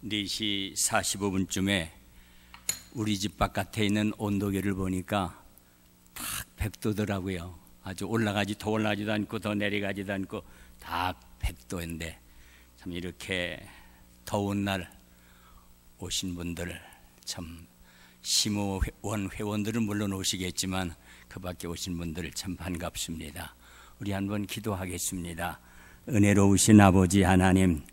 4시 45분쯤에 우리 집 바깥에 있는 온도계를 보니까 딱 100도더라고요. 아주 더 올라가지도 않고 더 내려가지도 않고 딱 100도인데 참 이렇게 더운 날 오신 분들, 참 심호원 회원들은 물론 오시겠지만 그 밖에 오신 분들 참 반갑습니다. 우리 한번 기도하겠습니다. 은혜로우신 아버지 하나님,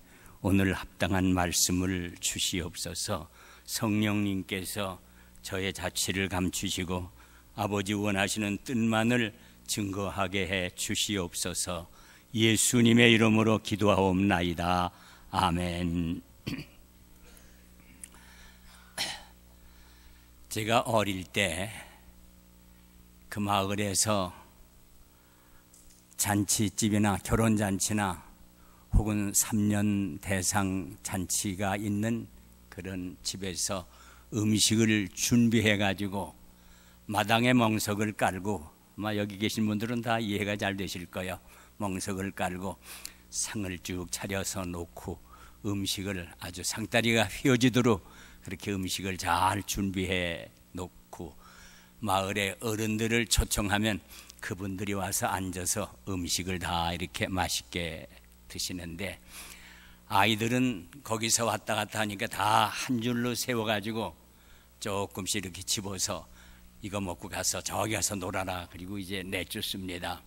오늘 합당한 말씀을 주시옵소서. 성령님께서 저의 자취를 감추시고 아버지 원하시는 뜻만을 증거하게 해 주시옵소서. 예수님의 이름으로 기도하옵나이다. 아멘. 제가 어릴 때 그 마을에서 잔치집이나 결혼잔치나 혹은 3년 대상 잔치가 있는 그런 집에서 음식을 준비해 가지고 마당에 멍석을 깔고, 아마 여기 계신 분들은 다 이해가 잘 되실 거예요. 멍석을 깔고 상을 쭉 차려서 놓고 음식을 아주 상다리가 휘어지도록 그렇게 음식을 잘 준비해 놓고 마을의 어른들을 초청하면 그분들이 와서 앉아서 음식을 다 이렇게 맛있게 드시는데, 아이들은 거기서 왔다 갔다 하니까 다 한 줄로 세워가지고 조금씩 이렇게 집어서 이거 먹고 가서 저기 가서 놀아라, 그리고 이제 내쫓습니다.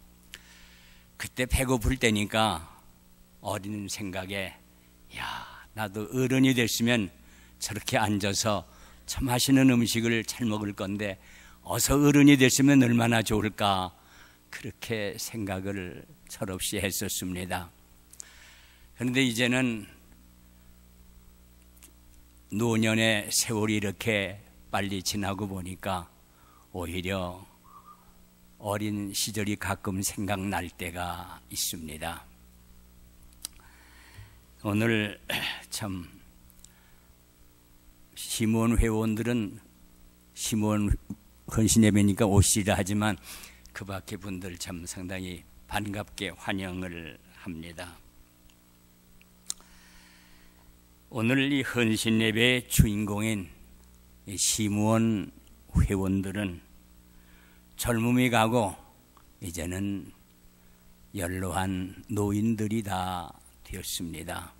그때 배고플 때니까 어린 생각에, 야, 나도 어른이 됐으면 저렇게 앉아서 참 맛있는 음식을 잘 먹을 건데 어서 어른이 됐으면 얼마나 좋을까, 그렇게 생각을 철없이 했었습니다. 그런데 이제는 노년의 세월이 이렇게 빨리 지나고 보니까 오히려 어린 시절이 가끔 생각날 때가 있습니다. 오늘 참 심원 회원들은 심원 헌신예배니까 오시라 하지만 그 밖의 분들 참 상당히 반갑게 환영을 합니다. 오늘 이 헌신예배의 주인공인 심원 회원들은 젊음이 가고 이제는 연로한 노인들이 다 되었습니다.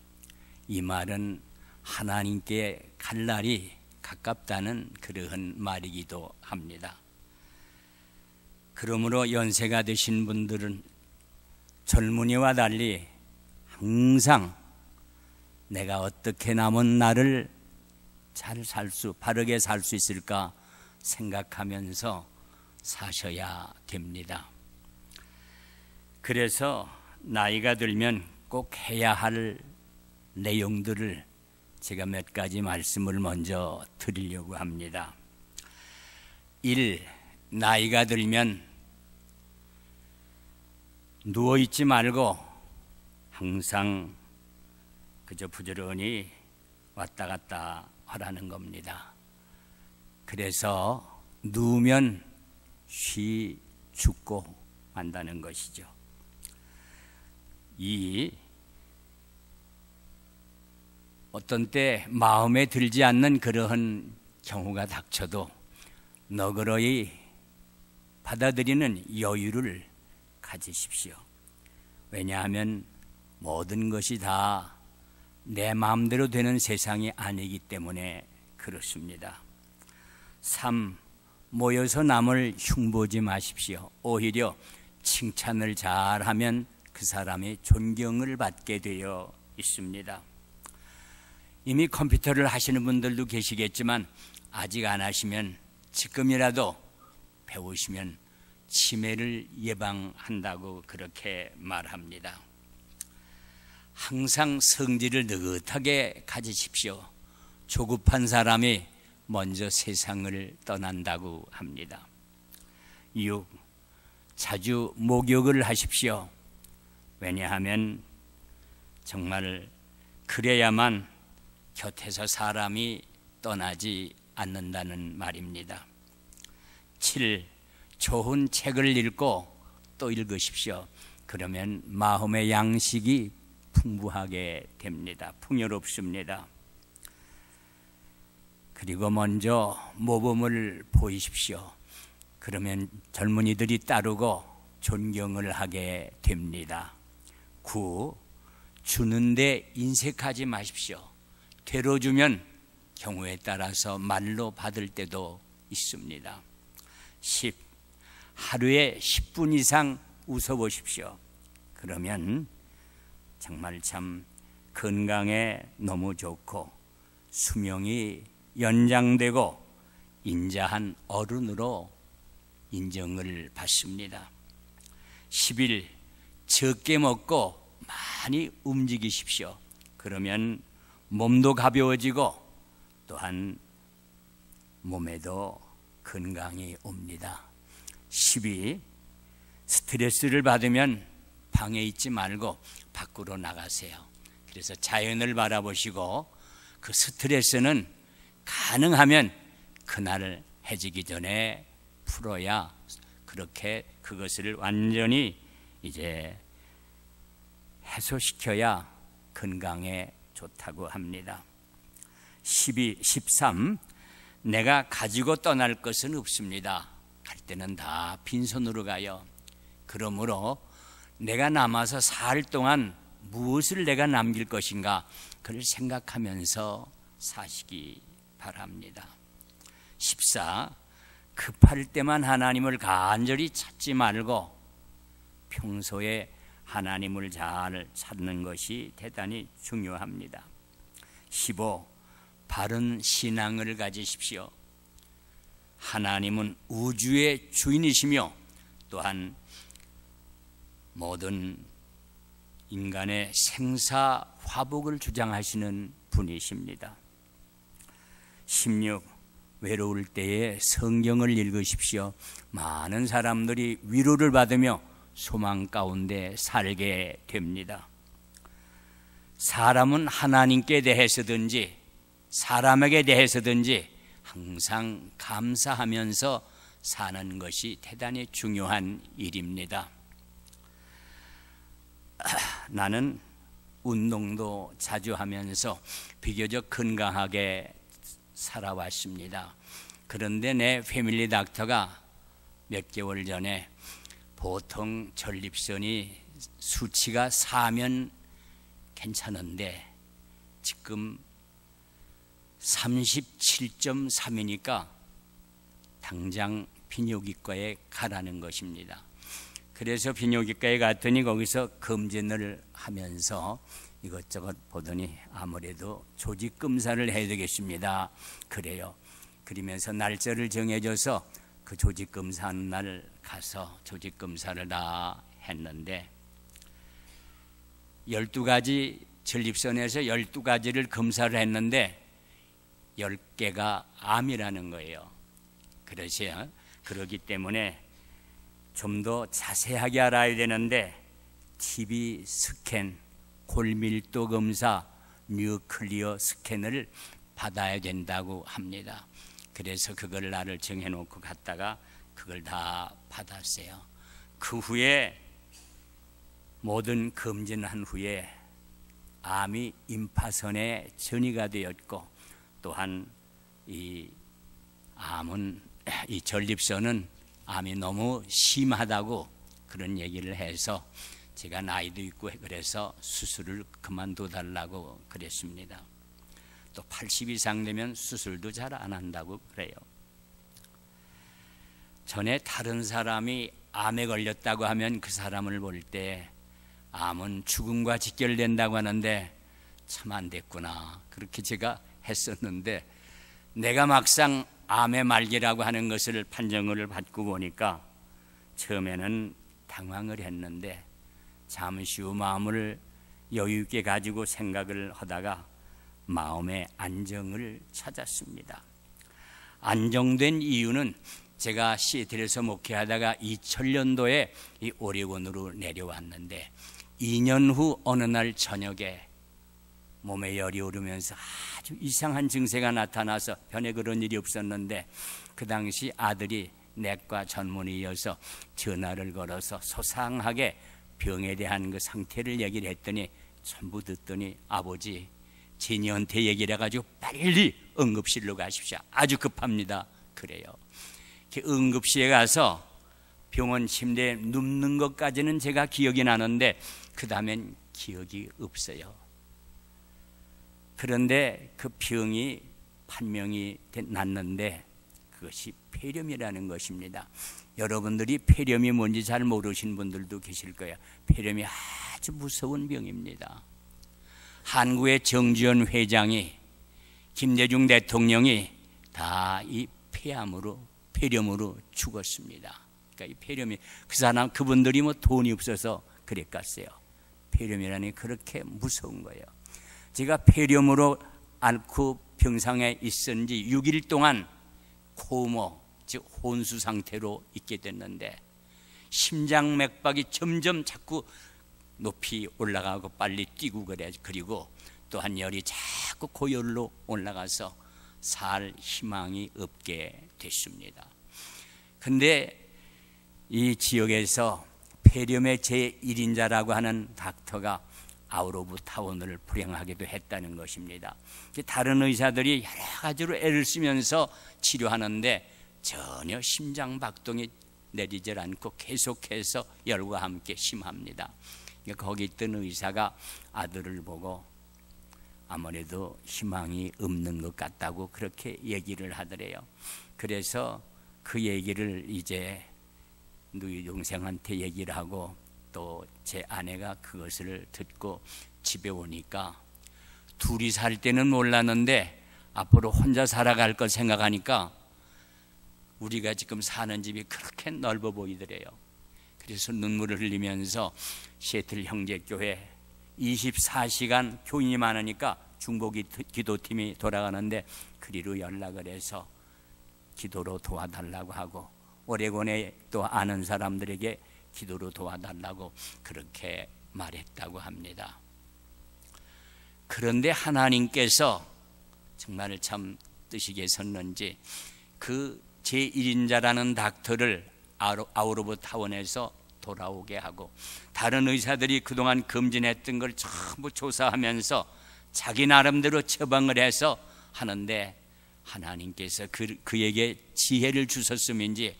이 말은 하나님께 갈 날이 가깝다는 그러한 말이기도 합니다. 그러므로 연세가 되신 분들은 젊은이와 달리 항상 내가 어떻게 남은 날을 바르게 살 수 있을까 생각하면서 사셔야 됩니다. 그래서 나이가 들면 꼭 해야 할 내용들을 제가 몇 가지 말씀을 먼저 드리려고 합니다. 1. 나이가 들면 누워있지 말고 항상 그저 부지런히 왔다 갔다 하라는 겁니다. 그래서 누우면 죽고 만다는 것이죠. 2. 어떤 때 마음에 들지 않는 그러한 경우가 닥쳐도 너그러이 받아들이는 여유를 가지십시오. 왜냐하면 모든 것이 다 내 마음대로 되는 세상이 아니기 때문에 그렇습니다. 3. 모여서 남을 흉보지 마십시오. 오히려 칭찬을 잘하면 그 사람의 존경을 받게 되어 있습니다. 이미 컴퓨터를 하시는 분들도 계시겠지만 아직 안 하시면 지금이라도 배우시면 치매를 예방한다고 그렇게 말합니다. 항상 성질을 느긋하게 가지십시오. 조급한 사람이 먼저 세상을 떠난다고 합니다. 6. 자주 목욕을 하십시오. 왜냐하면 정말 그래야만 곁에서 사람이 떠나지 않는다는 말입니다. 7. 좋은 책을 읽고 또 읽으십시오. 그러면 마음의 양식이 풍부하게 됩니다. 풍요롭습니다. 그리고 먼저 모범을 보이십시오. 그러면 젊은이들이 따르고 존경을 하게 됩니다. 9. 주는데 인색하지 마십시오. 되로 주면 경우에 따라서 말로 받을 때도 있습니다. 10. 하루에 10분 이상 웃어보십시오. 그러면 정말 참 건강에 너무 좋고 수명이 연장되고 인자한 어른으로 인정을 받습니다. 11. 적게 먹고 많이 움직이십시오. 그러면 몸도 가벼워지고 또한 몸에도 건강이 옵니다. 12. 스트레스를 받으면 방에 있지 말고 밖으로 나가세요. 그래서 자연을 바라보시고 그 스트레스는 가능하면 그날 해지기 전에 풀어야 그렇게 그것을 완전히 이제 해소시켜야 건강에 좋다고 합니다. 13. 내가 가지고 떠날 것은 없습니다. 갈 때는 다 빈손으로 가요. 그러므로 내가 남아서 살 동안 무엇을 내가 남길 것인가 그걸 생각하면서 사시기 바랍니다. 14. 급할 때만 하나님을 간절히 찾지 말고 평소에 하나님을 잘 찾는 것이 대단히 중요합니다. 15. 바른 신앙을 가지십시오. 하나님은 우주의 주인이시며 또한 모든 인간의 생사 화복을 주장하시는 분이십니다. 16. 외로울 때에 성경을 읽으십시오. 많은 사람들이 위로를 받으며 소망 가운데 살게 됩니다. 사람은 하나님께 대해서든지 사람에게 대해서든지 항상 감사하면서 사는 것이 대단히 중요한 일입니다. 나는 운동도 자주 하면서 비교적 건강하게 살아왔습니다. 그런데 내 패밀리 닥터가 몇 개월 전에 보통 전립선이 수치가 4면 괜찮은데 지금 37.3이니까 당장 비뇨기과에 가라는 것입니다. 그래서 비뇨기과에 갔더니 거기서 검진을 하면서 이것저것 보더니 아무래도 조직 검사를 해야 되겠습니다. 그래요. 그러면서 날짜를 정해줘서 그 조직 검사하는 날 가서 조직 검사를 다 했는데 12가지 전립선에서 12가지를 검사를 했는데 10개가 암이라는 거예요. 그렇기 때문에 좀 더 자세하게 알아야 되는데 TB 스캔, 골밀도 검사, 뉴클리어 스캔을 받아야 된다고 합니다. 그래서 그걸 날을 정해놓고 갔다가 그걸 다 받았어요. 그 후에 모든 검진한 후에 암이 임파선에 전이가 되었고 또한 이 전립선은 암이 너무 심하다고 그런 얘기를 해서 제가 나이도 있고 그래서 수술을 그만둬달라고 그랬습니다. 또 80 이상 되면 수술도 잘 안 한다고 그래요. 전에 다른 사람이 암에 걸렸다고 하면 그 사람을 볼 때 암은 죽음과 직결된다고 하는데 참 안 됐구나 그렇게 제가 했었는데 내가 막상 암의 말기라고 하는 것을 판정을 받고 보니까 처음에는 당황을 했는데 잠시 후 마음을 여유 있게 가지고 생각을 하다가 마음의 안정을 찾았습니다. 안정된 이유는 제가 시애틀에서 목회하다가 2000년도에 이 오레곤으로 내려왔는데 2년 후 어느 날 저녁에 몸에 열이 오르면서 아주 이상한 증세가 나타나서 전에 그런 일이 없었는데 그 당시 아들이 내과 전문의여서 전화를 걸어서 소상하게 병에 대한 그 상태를 얘기를 했더니 전부 듣더니 아버지 제니한테 얘기를 해가지고 빨리 응급실로 가십시오. 아주 급합니다. 그래요. 응급실에 가서 병원 침대에 눕는 것까지는 제가 기억이 나는데 그 다음엔 기억이 없어요. 그런데 그 병이 판명이 났는데 그것이 폐렴이라는 것입니다. 여러분들이 폐렴이 뭔지 잘 모르신 분들도 계실 거예요. 폐렴이 아주 무서운 병입니다. 한국의 정주현 회장이, 김대중 대통령이 다 이 폐렴으로 죽었습니다. 그러니까 이 폐렴이 그분들이 뭐 돈이 없어서 그랬겠어요. 폐렴이라니 그렇게 무서운 거예요. 제가 폐렴으로 앓고 병상에 있은 지 6일 동안 코모, 즉 혼수 상태로 있게 됐는데 심장 맥박이 점점 자꾸 높이 올라가고 빨리 뛰고 그래. 그리고 또한 열이 자꾸 고열로 올라가서 살 희망이 없게 됐습니다. 근데 이 지역에서 폐렴의 제1인자라고 하는 닥터가 아웃 오브 타운을 불행하기도 했다는 것입니다. 다른 의사들이 여러 가지로 애를 쓰면서 치료하는데 전혀 심장 박동이 내리질 않고 계속해서 열과 함께 심합니다. 거기 있던 의사가 아들을 보고 아무래도 희망이 없는 것 같다고 그렇게 얘기를 하더래요. 그래서 그 얘기를 이제 누이 동생한테 얘기를 하고 또 제 아내가 그것을 듣고 집에 오니까 둘이 살 때는 몰랐는데 앞으로 혼자 살아갈 걸 생각하니까 우리가 지금 사는 집이 그렇게 넓어 보이더래요. 그래서 눈물을 흘리면서 시애틀 형제교회 24시간 교인이 많으니까 중보 기도팀이 돌아가는데 그리로 연락을 해서 기도로 도와달라고 하고 오레곤에 또 아는 사람들에게 기도로 도와달라고 그렇게 말했다고 합니다. 그런데 하나님께서 정말 참 뜻이 계셨는지 그 제1인자라는 닥터를 아웃 오브 타운에서 돌아오게 하고 다른 의사들이 그동안 금진했던 걸 전부 조사하면서 자기 나름대로 처방을 해서 하는데 하나님께서 그에게 지혜를 주셨음인지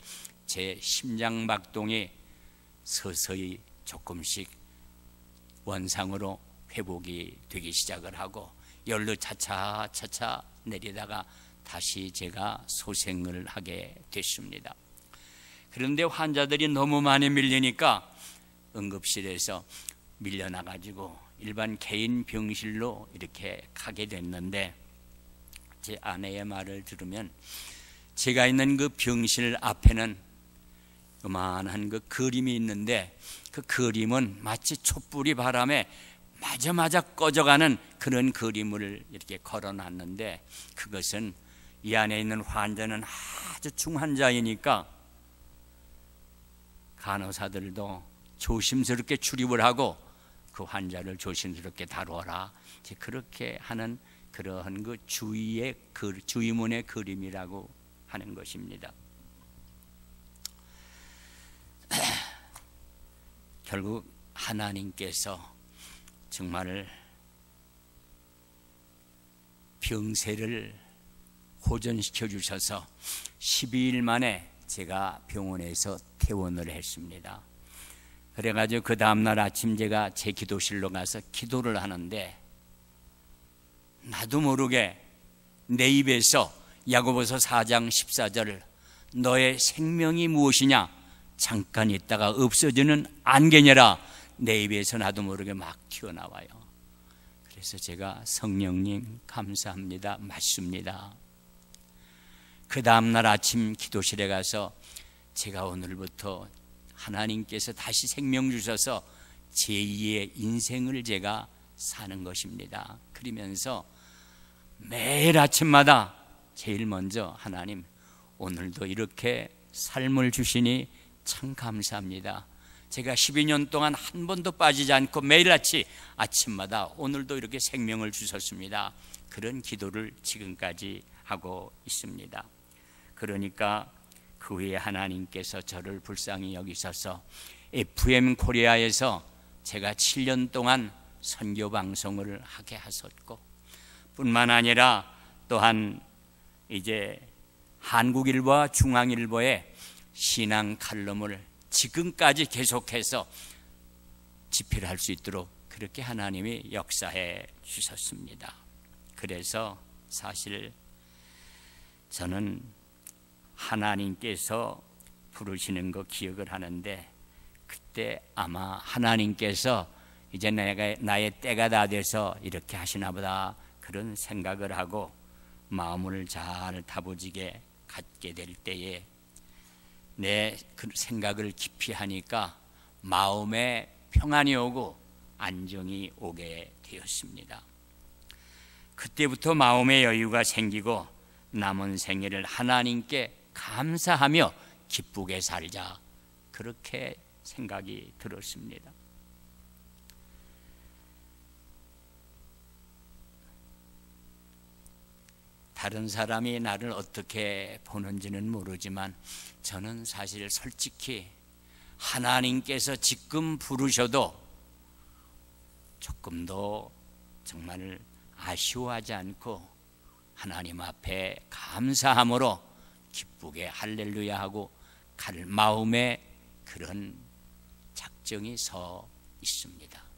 제 심장 박동이 서서히 조금씩 원상으로 회복이 되기 시작을 하고 열로 차차차차 내리다가 다시 제가 소생을 하게 됐습니다. 그런데 환자들이 너무 많이 밀리니까 응급실에서 밀려나가지고 일반 개인 병실로 이렇게 가게 됐는데 제 아내의 말을 들으면 제가 있는 그 병실 앞에는 요만한 그 그림이 있는데 그 그림은 마치 촛불이 바람에 마저마저 꺼져가는 그런 그림을 이렇게 걸어놨는데 그것은 이 안에 있는 환자는 아주 중환자이니까 간호사들도 조심스럽게 출입을 하고 그 환자를 조심스럽게 다루어라 그렇게 하는 그러한 그 주의문의 그림이라고 하는 것입니다. 결국 하나님께서 정말 병세를 호전시켜 주셔서 12일 만에 제가 병원에서 퇴원을 했습니다. 그래가지고 그 다음날 아침 제가 제 기도실로 가서 기도를 하는데 나도 모르게 내 입에서 야고보서 4장 14절 너의 생명이 무엇이냐 잠깐 있다가 없어지는 안개녀라 내 입에서 나도 모르게 막 튀어나와요. 그래서 제가 성령님 감사합니다 맞습니다. 그 다음날 아침 기도실에 가서 제가 오늘부터 하나님께서 다시 생명 주셔서 제2의 인생을 제가 사는 것입니다. 그러면서 매일 아침마다 제일 먼저 하나님 오늘도 이렇게 삶을 주시니 참 감사합니다. 제가 12년 동안 한 번도 빠지지 않고 매일 아침마다 오늘도 이렇게 생명을 주셨습니다. 그런 기도를 지금까지 하고 있습니다. 그러니까 그 후에 하나님께서 저를 불쌍히 여기셔서 FM 코리아에서 제가 7년 동안 선교 방송을 하게 하셨고 뿐만 아니라 또한 이제 한국일보와 중앙일보의 신앙 칼럼을 지금까지 계속해서 집필할 수 있도록 그렇게 하나님이 역사해 주셨습니다. 그래서 사실 저는 하나님께서 부르시는 거 기억을 하는데, 그때 아마 하나님께서 이제 나의 때가 다 돼서 이렇게 하시나 보다 그런 생각을 하고 마음을 잘 다부지게 갖게 될 때에 내 그 생각을 깊이 하니까 마음에 평안이 오고 안정이 오게 되었습니다. 그때부터 마음의 여유가 생기고 남은 생애를 하나님께 감사하며 기쁘게 살자, 그렇게 생각이 들었습니다. 다른 사람이 나를 어떻게 보는지는 모르지만 저는 사실 솔직히 하나님께서 지금 부르셔도 조금도 정말 아쉬워하지 않고 하나님 앞에 감사함으로 기쁘게 할렐루야 하고 갈 마음에 그런 작정이 서 있습니다.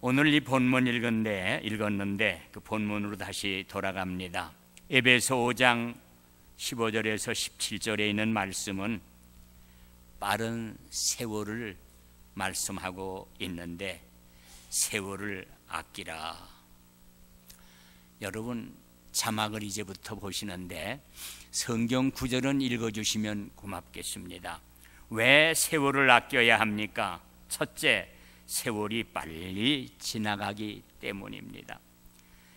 오늘 이 본문 읽었는데 그 본문으로 다시 돌아갑니다. 에베소 5장 15절에서 17절에 있는 말씀은 빠른 세월을 말씀하고 있는데, 세월을 아끼라. 여러분 자막을 이제부터 보시는데 성경 구절은 읽어주시면 고맙겠습니다. 왜 세월을 아껴야 합니까? 첫째, 세월이 빨리 지나가기 때문입니다.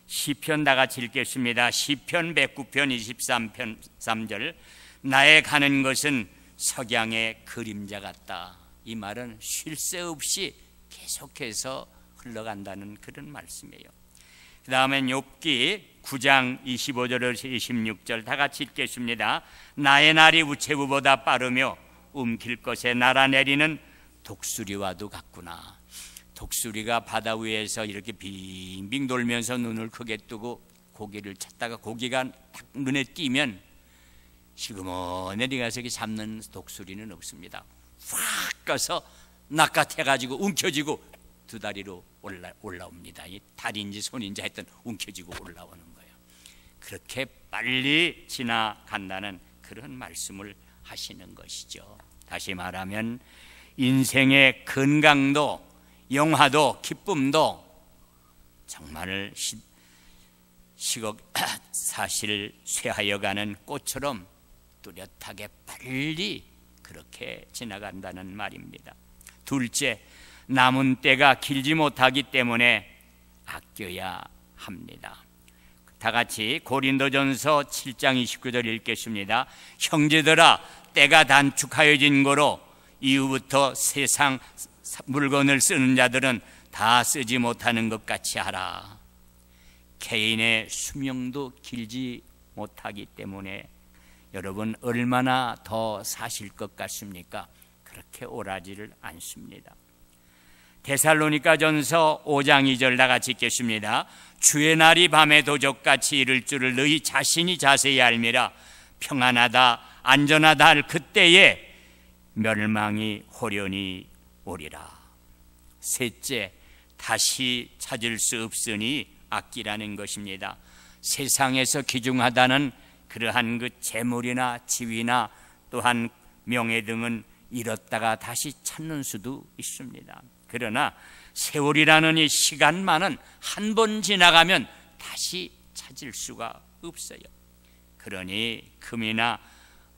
시편 다 같이 읽겠습니다. 시편 109편 23편 3절, 나의 가는 것은 석양의 그림자 같다. 이 말은 쉴 새 없이 계속해서 흘러간다는 그런 말씀이에요. 그 다음엔 욥기 9장 25절에서 26절 다 같이 읽겠습니다. 나의 날이 우체부보다 빠르며 움킬 것에 날아내리는 독수리와도 같구나. 독수리가 바다 위에서 이렇게 빙빙 돌면서 눈을 크게 뜨고 고기를 찾다가 고기가 딱 눈에 띄면 시그머니 가서 잡는 독수리는 없습니다. 확 가서 낚아채가지고 움켜쥐고 두 다리로 올라옵니다. 이 다리인지 손인지 하여튼 움켜쥐고 올라오는 거예요. 그렇게 빨리 지나간다는 그런 말씀을 하시는 것이죠. 다시 말하면 인생의 건강도 영화도 기쁨도 정말 사실 쇠하여가는 꽃처럼 뚜렷하게 빨리 그렇게 지나간다는 말입니다. 둘째, 남은 때가 길지 못하기 때문에 아껴야 합니다. 다 같이 고린도전서 7장 29절 읽겠습니다. 형제들아, 때가 단축하여진 거로 이후부터 세상 물건을 쓰는 자들은 다 쓰지 못하는 것 같이 하라. 개인의 수명도 길지 못하기 때문에 여러분 얼마나 더 사실 것 같습니까? 그렇게 오라지를 않습니다. 데살로니가전서 5장 2절 다 같이 읽겠습니다. 주의 날이 밤의 도적같이 이를 줄을 너희 자신이 자세히 알미라. 평안하다 안전하다 할 그때에 멸망이 호련히 오리라. 셋째, 다시 찾을 수 없으니 아끼라는 것입니다. 세상에서 귀중하다는 그러한 그 재물이나 지위나 또한 명예 등은 잃었다가 다시 찾는 수도 있습니다. 그러나 세월이라는 이 시간만은 한 번 지나가면 다시 찾을 수가 없어요. 그러니 금이나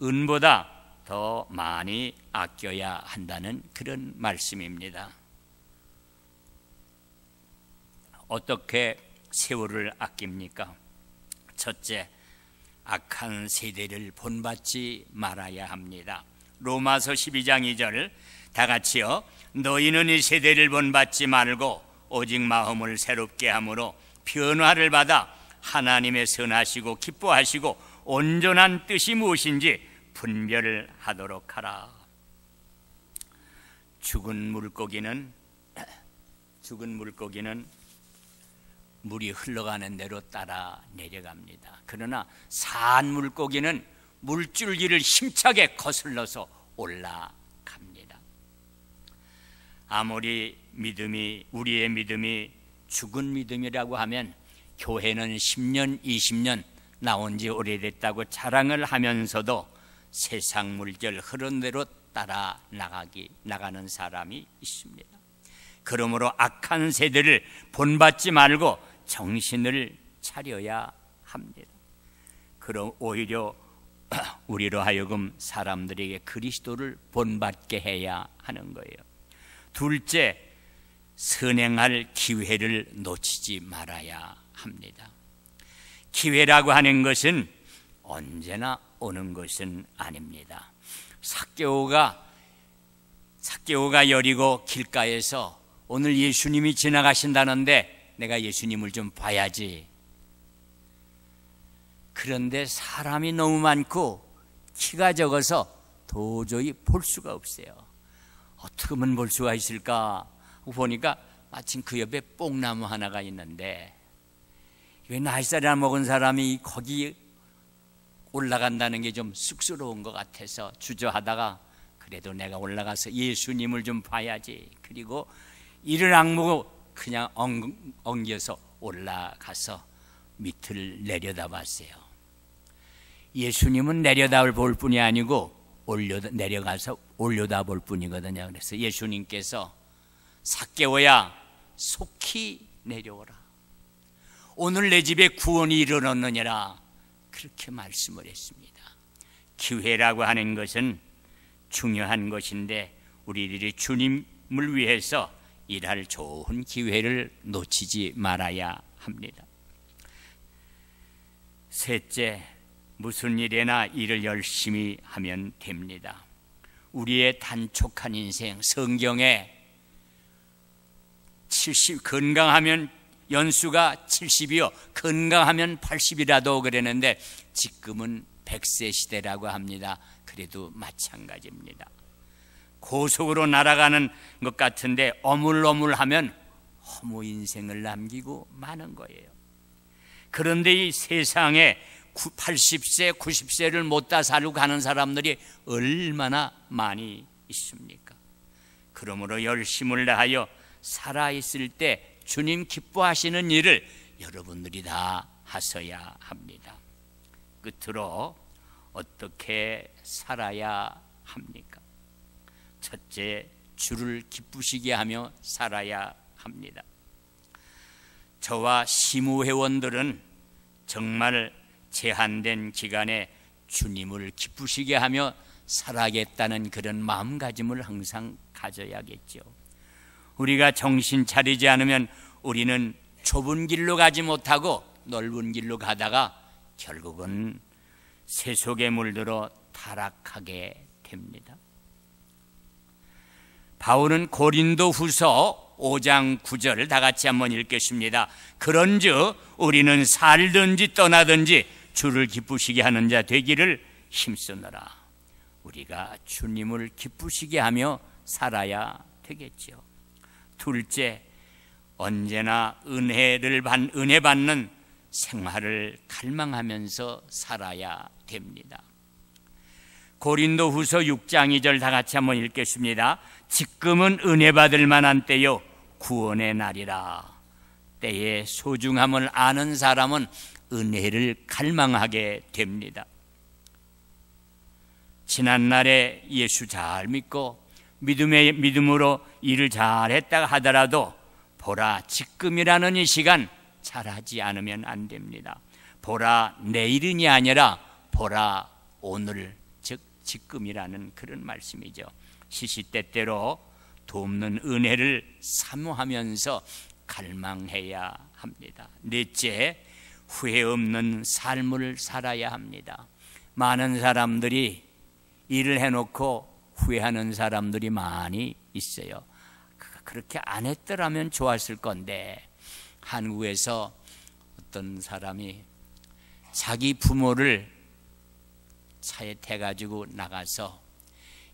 은보다 더 많이 아껴야 한다는 그런 말씀입니다. 어떻게 세월을 아낍니까? 첫째, 악한 세대를 본받지 말아야 합니다. 로마서 12장 2절 다 같이요. 너희는 이 세대를 본받지 말고 오직 마음을 새롭게 함으로 변화를 받아 하나님의 선하시고 기뻐하시고 온전한 뜻이 무엇인지 분별을 하도록 하라. 죽은 물고기는 물이 흘러가는 대로 따라 내려갑니다. 그러나 산 물고기는 물줄기를 힘차게 거슬러서 올라갑니다. 아무리 우리의 믿음이 죽은 믿음이라고 하면 교회는 10년, 20년 나온 지 오래됐다고 자랑을 하면서도 세상 물결 흐른 대로 따라 나가는 사람이 있습니다. 그러므로 악한 세대를 본받지 말고 정신을 차려야 합니다. 그럼 오히려 우리로 하여금 사람들에게 그리스도를 본받게 해야 하는 거예요. 둘째, 선행할 기회를 놓치지 말아야 합니다. 기회라고 하는 것은 언제나 오는 것은 아닙니다. 삭개오가 여리고 길가에서 오늘 예수님이 지나가신다는데 내가 예수님을 좀 봐야지. 그런데 사람이 너무 많고 키가 적어서 도저히 볼 수가 없어요. 어떻게 하면 볼 수가 있을까 보니까 마침 그 옆에 뽕나무 하나가 있는데 왜 나이살이나 먹은 사람이 거기 올라간다는 게 좀 쑥스러운 것 같아서 주저하다가 그래도 내가 올라가서 예수님을 좀 봐야지. 그리고 이를 악물고 그냥 엉겨서 올라가서 밑을 내려다봤어요. 예수님은 내려다볼 뿐이 아니고 내려가서 올려다볼 뿐이거든요. 그래서 예수님께서 삭개오야 속히 내려오라. 오늘 내 집에 구원이 이르렀느니라. 그렇게 말씀을 했습니다. 기회라고 하는 것은 중요한 것인데 우리들이 주님을 위해서 일할 좋은 기회를 놓치지 말아야 합니다. 셋째, 무슨 일에나 일을 열심히 하면 됩니다. 우리의 단촉한 인생, 성경에 건강하면 연수가 70이요 건강하면 80이라도 그랬는데 지금은 100세 시대라고 합니다. 그래도 마찬가지입니다. 고속으로 날아가는 것 같은데 어물어물하면 허무 인생을 남기고 마는 거예요. 그런데 이 세상에 80세, 90세를 못다 살고 가는 사람들이 얼마나 많이 있습니까? 그러므로 열심을 다하여 살아있을 때 주님 기뻐하시는 일을 여러분들이 다 하셔야 합니다. 끝으로 어떻게 살아야 합니까? 첫째, 주를 기쁘시게 하며 살아야 합니다. 저와 시무회원들은 정말 제한된 기간에 주님을 기쁘시게 하며 살아야겠다는 그런 마음가짐을 항상 가져야겠죠. 우리가 정신 차리지 않으면 우리는 좁은 길로 가지 못하고 넓은 길로 가다가 결국은 새 속에 물들어 타락하게 됩니다. 바울은 고린도후서 5장 9절을 다 같이 한번 읽겠습니다. 그런즉 우리는 살든지 떠나든지 주를 기쁘시게 하는 자 되기를 힘쓰느라. 우리가 주님을 기쁘시게 하며 살아야 되겠죠. 둘째, 언제나 은혜 받는 생활을 갈망하면서 살아야 됩니다. 고린도후서 6장 2절 다 같이 한번 읽겠습니다. 지금은 은혜 받을 만한 때요 구원의 날이라. 때의 소중함을 아는 사람은 은혜를 갈망하게 됩니다. 지난날에 예수 잘 믿고 믿음으로 일을 잘했다 하더라도 보라 지금이라는 이 시간 잘하지 않으면 안 됩니다. 보라 내일은이 아니라 보라 오늘, 즉 지금이라는 그런 말씀이죠. 시시때때로 돕는 은혜를 사모하면서 갈망해야 합니다. 넷째, 후회 없는 삶을 살아야 합니다. 많은 사람들이 일을 해놓고 후회하는 사람들이 많이 있어요. 그렇게 안 했더라면 좋았을 건데, 한국에서 어떤 사람이 자기 부모를 차에 태가지고 나가서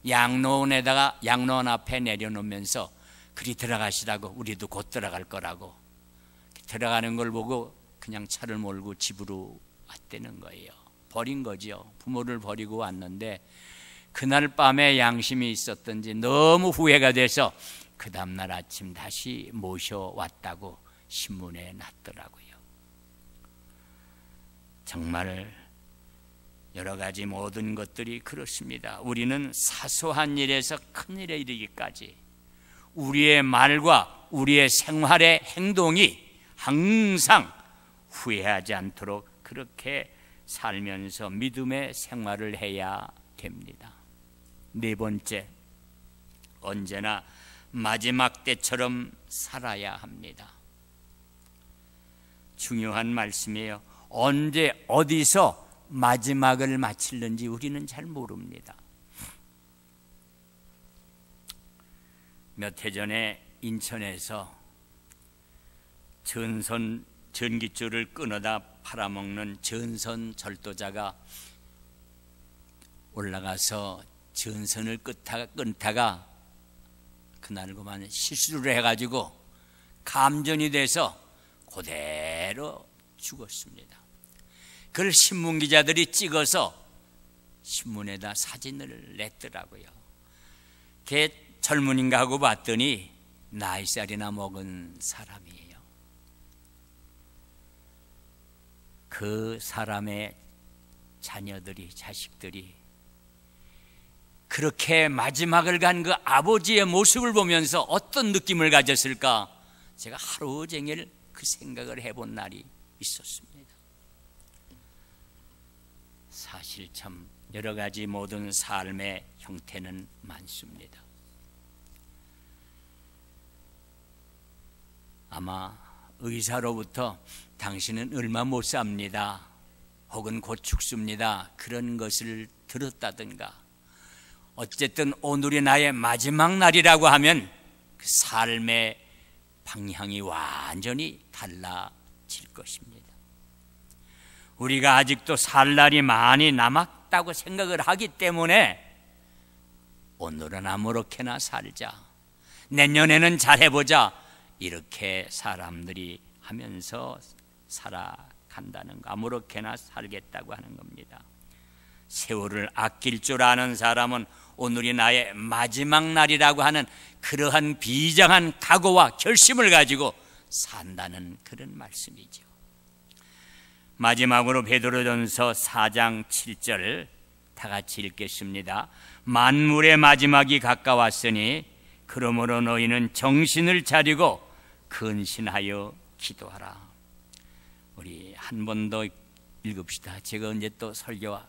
양로원 앞에 내려놓으면서 그리 들어가시라고, 우리도 곧 들어갈 거라고 들어가는 걸 보고 그냥 차를 몰고 집으로 왔다는 거예요. 버린 거죠. 부모를 버리고 왔는데 그날 밤에 양심이 있었던지 너무 후회가 돼서 그 다음날 아침 다시 모셔왔다고 신문에 났더라고요. 정말 여러 가지 모든 것들이 그렇습니다. 우리는 사소한 일에서 큰 일에 이르기까지 우리의 말과 우리의 생활의 행동이 항상 후회하지 않도록 그렇게 살면서 믿음의 생활을 해야 됩니다. 네 번째, 언제나 마지막 때처럼 살아야 합니다. 중요한 말씀이에요. 언제 어디서 마지막을 마칠는지 우리는 잘 모릅니다. 몇 해 전에 인천에서 전기줄을 끊어다 팔아먹는 전선 절도자가 올라가서 전선을 끊다가 그날그만 실수를 해가지고 감전이 돼서 그대로 죽었습니다. 그걸 신문기자들이 찍어서 신문에다 사진을 냈더라고요. 걔 젊은인가 하고 봤더니 나이살이나 먹은 사람이에요. 그 사람의 자녀들이, 자식들이 그렇게 마지막을 간 그 아버지의 모습을 보면서 어떤 느낌을 가졌을까? 제가 하루 종일 그 생각을 해본 날이 있었습니다. 사실 참 여러 가지 모든 삶의 형태는 많습니다. 아마 의사로부터 당신은 얼마 못 삽니다, 혹은 곧 죽습니다, 그런 것을 들었다든가, 어쨌든 오늘이 나의 마지막 날이라고 하면 그 삶의 방향이 완전히 달라질 것입니다. 우리가 아직도 살 날이 많이 남았다고 생각을 하기 때문에 오늘은 아무렇게나 살자, 내년에는 잘해보자, 이렇게 사람들이 하면서 살아간다는 거, 아무렇게나 살겠다고 하는 겁니다. 세월을 아낄 줄 아는 사람은 오늘이 나의 마지막 날이라고 하는 그러한 비장한 각오와 결심을 가지고 산다는 그런 말씀이죠. 마지막으로 베드로전서 4장 7절 다 같이 읽겠습니다. 만물의 마지막이 가까웠으니 그러므로 너희는 정신을 차리고 근신하여 기도하라. 우리 한 번 더 읽읍시다. 제가 언제 또 설교할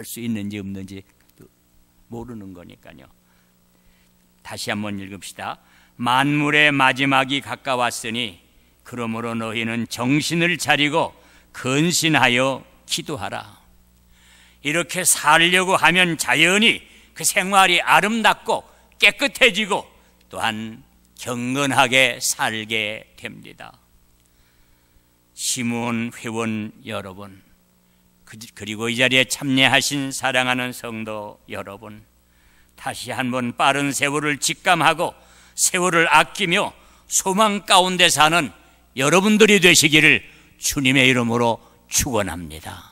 수 있는지 없는지 모르는 거니까요. 다시 한번 읽읍시다. 만물의 마지막이 가까웠으니 그러므로 너희는 정신을 차리고 근신하여 기도하라. 이렇게 살려고 하면 자연히 그 생활이 아름답고 깨끗해지고 또한 경건하게 살게 됩니다. 시무원 회원 여러분, 그리고 이 자리에 참여하신 사랑하는 성도 여러분, 다시 한번 빠른 세월을 직감하고 세월을 아끼며 소망 가운데 사는 여러분들이 되시기를 주님의 이름으로 축원합니다.